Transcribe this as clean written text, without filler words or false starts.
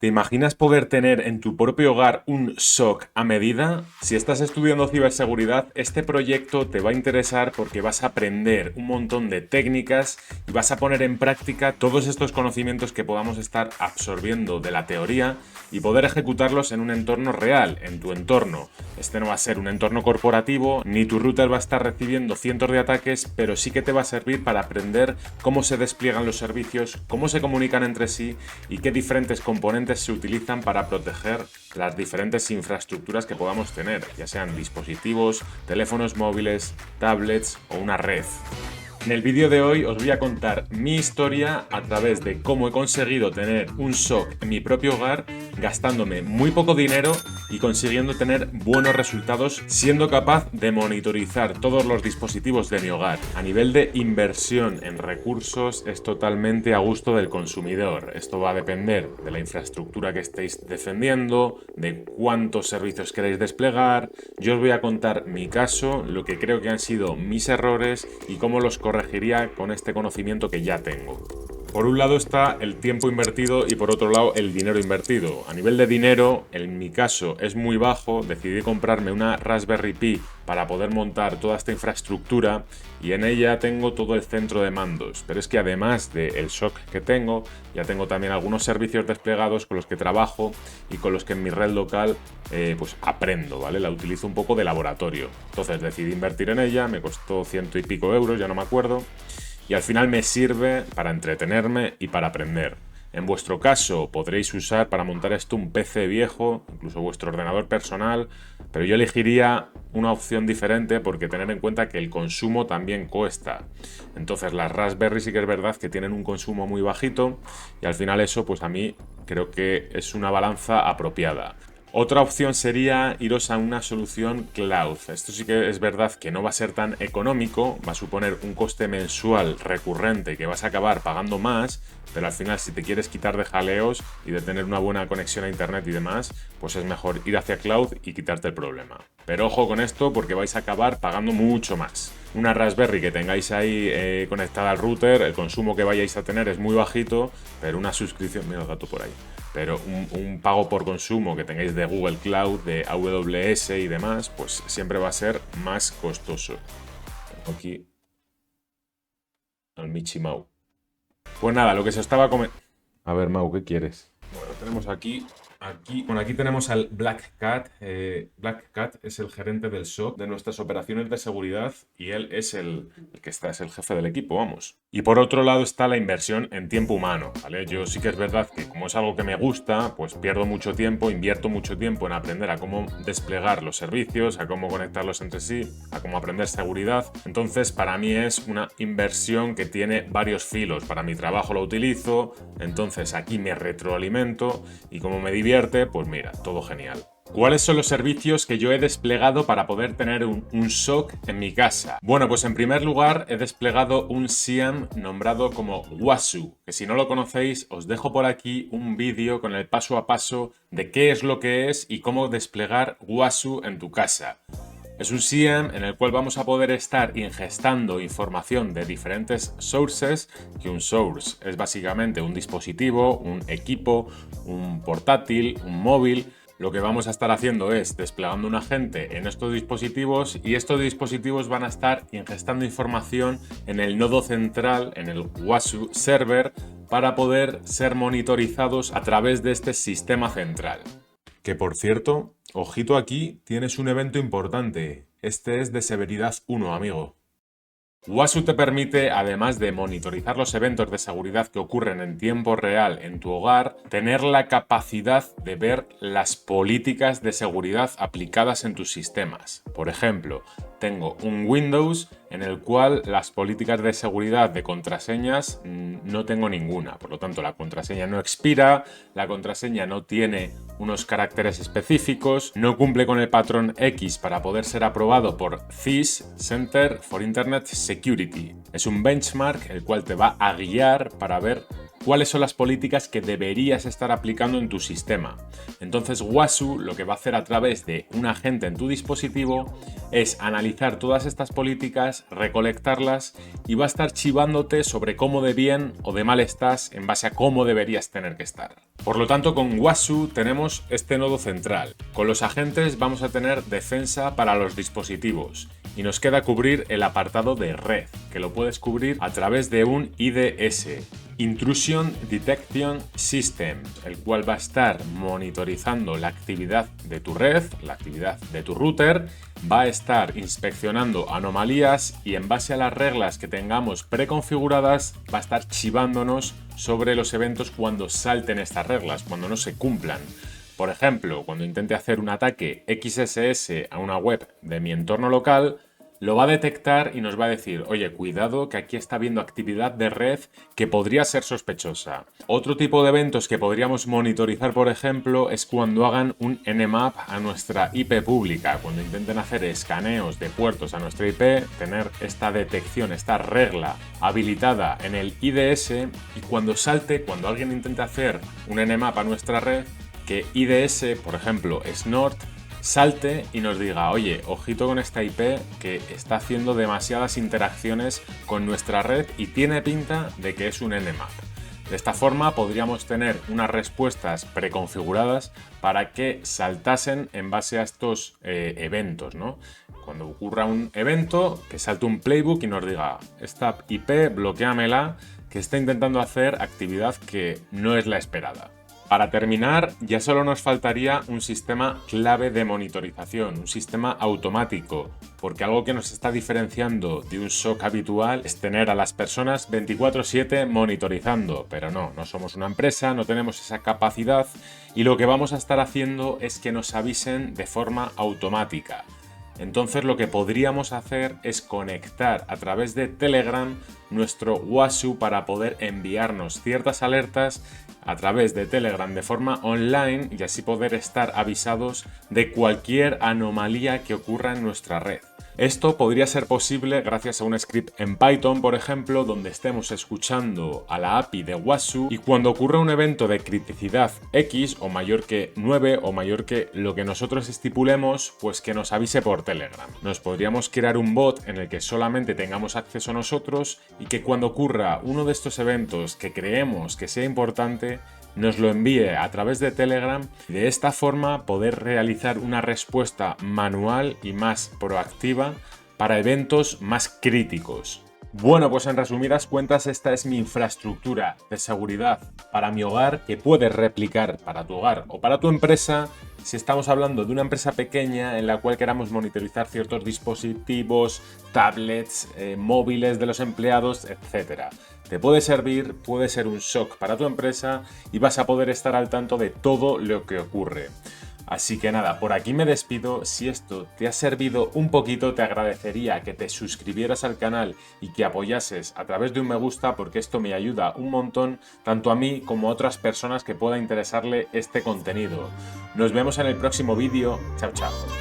¿Te imaginas poder tener en tu propio hogar un SOC a medida? Si estás estudiando ciberseguridad, este proyecto te va a interesar porque vas a aprender un montón de técnicas y vas a poner en práctica todos estos conocimientos que podamos estar absorbiendo de la teoría y poder ejecutarlos en un entorno real, en tu entorno. Este no va a ser un entorno corporativo, ni tu router va a estar recibiendo cientos de ataques, pero sí que te va a servir para aprender cómo se despliegan los servicios, cómo se comunican entre sí y qué diferentes componentes se utilizan para proteger las diferentes infraestructuras que podamos tener, ya sean dispositivos, teléfonos móviles, tablets o una red. En el vídeo de hoy os voy a contar mi historia a través de cómo he conseguido tener un SOC en mi propio hogar gastándome muy poco dinero y consiguiendo tener buenos resultados siendo capaz de monitorizar todos los dispositivos de mi hogar. A nivel de inversión en recursos es totalmente a gusto del consumidor. Esto va a depender de la infraestructura que estéis defendiendo, de cuántos servicios queréis desplegar. Yo os voy a contar mi caso, lo que creo que han sido mis errores y cómo los corregiría con este conocimiento que ya tengo. Por un lado está el tiempo invertido y por otro lado el dinero invertido. A nivel de dinero, en mi caso es muy bajo, decidí comprarme una Raspberry Pi para poder montar toda esta infraestructura y en ella tengo todo el centro de mandos. Pero es que además del SOC que tengo, ya tengo también algunos servicios desplegados con los que trabajo y con los que en mi red local pues aprendo, ¿vale? La utilizo un poco de laboratorio. Entonces decidí invertir en ella, me costó 100 y pico euros, ya no me acuerdo. Y al final me sirve para entretenerme y para aprender. En vuestro caso podréis usar para montar esto un PC viejo, incluso vuestro ordenador personal, pero yo elegiría una opción diferente porque tener en cuenta que el consumo también cuesta. Entonces las Raspberry sí que es verdad que tienen un consumo muy bajito y al final eso pues a mí creo que es una balanza apropiada. Otra opción sería iros a una solución cloud. Esto sí que es verdad que no va a ser tan económico, va a suponer un coste mensual recurrente que vas a acabar pagando más, pero al final si te quieres quitar de jaleos y de tener una buena conexión a internet y demás, pues es mejor ir hacia cloud y quitarte el problema. Pero ojo con esto porque vais a acabar pagando mucho más. Una Raspberry que tengáis ahí conectada al router, el consumo que vayáis a tener es muy bajito, pero una suscripción, mira el gato por ahí, pero un pago por consumo que tengáis de Google Cloud, de AWS y demás, pues siempre va a ser más costoso. Tengo aquí al Michi Mau. Pues nada, lo que se estaba comentando. A ver, Mau, ¿qué quieres? Bueno, tenemos aquí tenemos al Black Cat. Black Cat es el gerente del SOC de nuestras operaciones de seguridad y él es el que está, es el jefe del equipo, vamos. Y por otro lado está la inversión en tiempo humano, ¿vale? Yo sí que es verdad que como es algo que me gusta, pues pierdo mucho tiempo, invierto mucho tiempo en aprender a cómo desplegar los servicios, a cómo conectarlos entre sí, a cómo aprender seguridad. Entonces, para mí es una inversión que tiene varios filos. Para mi trabajo lo utilizo, entonces aquí me retroalimento y como me divierte, pues mira, todo genial. ¿Cuáles son los servicios que yo he desplegado para poder tener un SOC en mi casa? Bueno, pues en primer lugar he desplegado un SIEM nombrado como WASU, que si no lo conocéis os dejo por aquí un vídeo con el paso a paso de qué es lo que es y cómo desplegar WASU en tu casa. Es un SIEM en el cual vamos a poder estar ingestando información de diferentes sources, que un source es básicamente un dispositivo, un equipo, un portátil, un móvil. Lo que vamos a estar haciendo es desplegando un agente en estos dispositivos y estos dispositivos van a estar ingestando información en el nodo central, en el WASU server, para poder ser monitorizados a través de este sistema central. Que por cierto, ojito aquí, tienes un evento importante. Este es de severidad 1, amigo. WASU te permite, además de monitorizar los eventos de seguridad que ocurren en tiempo real en tu hogar, tener la capacidad de ver las políticas de seguridad aplicadas en tus sistemas. Por ejemplo, tengo un Windows en el cual las políticas de seguridad de contraseñas no tengo ninguna. Por lo tanto, la contraseña no expira, la contraseña no tiene unos caracteres específicos, no cumple con el patrón X para poder ser aprobado por CIS, Center for Internet Security. Es un benchmark el cual te va a guiar para ver cuáles son las políticas que deberías estar aplicando en tu sistema. Entonces WASU lo que va a hacer a través de un agente en tu dispositivo es analizar todas estas políticas, recolectarlas y va a estar chivándote sobre cómo de bien o de mal estás en base a cómo deberías tener que estar. Por lo tanto, con WASU tenemos este nodo central. Con los agentes vamos a tener defensa para los dispositivos y nos queda cubrir el apartado de red, que lo puedes cubrir a través de un IDS, Intrusion Detection System, el cual va a estar monitorizando la actividad de tu red, la actividad de tu router, va a estar inspeccionando anomalías y en base a las reglas que tengamos preconfiguradas va a estar chivándonos sobre los eventos cuando salten estas reglas, cuando no se cumplan. Por ejemplo, cuando intente hacer un ataque XSS a una web de mi entorno local, lo va a detectar y nos va a decir, oye, cuidado que aquí está habiendo actividad de red que podría ser sospechosa. Otro tipo de eventos que podríamos monitorizar, por ejemplo, es cuando hagan un Nmap a nuestra IP pública, cuando intenten hacer escaneos de puertos a nuestra IP, tener esta detección, esta regla habilitada en el IDS y cuando salte, cuando alguien intente hacer un Nmap a nuestra red, que IDS, por ejemplo, Snort, salte y nos diga, oye, ojito con esta IP que está haciendo demasiadas interacciones con nuestra red y tiene pinta de que es un Nmap. De esta forma podríamos tener unas respuestas preconfiguradas para que saltasen en base a estos eventos, ¿no? Cuando ocurra un evento, que salte un playbook y nos diga, esta IP, bloquéamela, que está intentando hacer actividad que no es la esperada. Para terminar, ya solo nos faltaría un sistema clave de monitorización, un sistema automático, porque algo que nos está diferenciando de un SOC habitual es tener a las personas 24/7 monitorizando, pero no somos una empresa, no tenemos esa capacidad y lo que vamos a estar haciendo es que nos avisen de forma automática. Entonces lo que podríamos hacer es conectar a través de Telegram nuestro WASU para poder enviarnos ciertas alertas a través de Telegram de forma online y así poder estar avisados de cualquier anomalía que ocurra en nuestra red. Esto podría ser posible gracias a un script en Python, por ejemplo, donde estemos escuchando a la API de WASU y cuando ocurra un evento de criticidad X o mayor que 9 o mayor que lo que nosotros estipulemos, pues que nos avise por Telegram. Nos podríamos crear un bot en el que solamente tengamos acceso nosotros y que cuando ocurra uno de estos eventos que creemos que sea importante, nos lo envíe a través de Telegram y de esta forma poder realizar una respuesta manual y más proactiva para eventos más críticos. Bueno, pues en resumidas cuentas esta es mi infraestructura de seguridad para mi hogar que puedes replicar para tu hogar o para tu empresa si estamos hablando de una empresa pequeña en la cual queramos monitorizar ciertos dispositivos, tablets, móviles de los empleados, etc. Te puede servir, puede ser un SOC para tu empresa y vas a poder estar al tanto de todo lo que ocurre. Así que nada, por aquí me despido. Si esto te ha servido un poquito, te agradecería que te suscribieras al canal y que apoyases a través de un me gusta porque esto me ayuda un montón, tanto a mí como a otras personas que pueda interesarle este contenido. Nos vemos en el próximo vídeo. Chao, chao.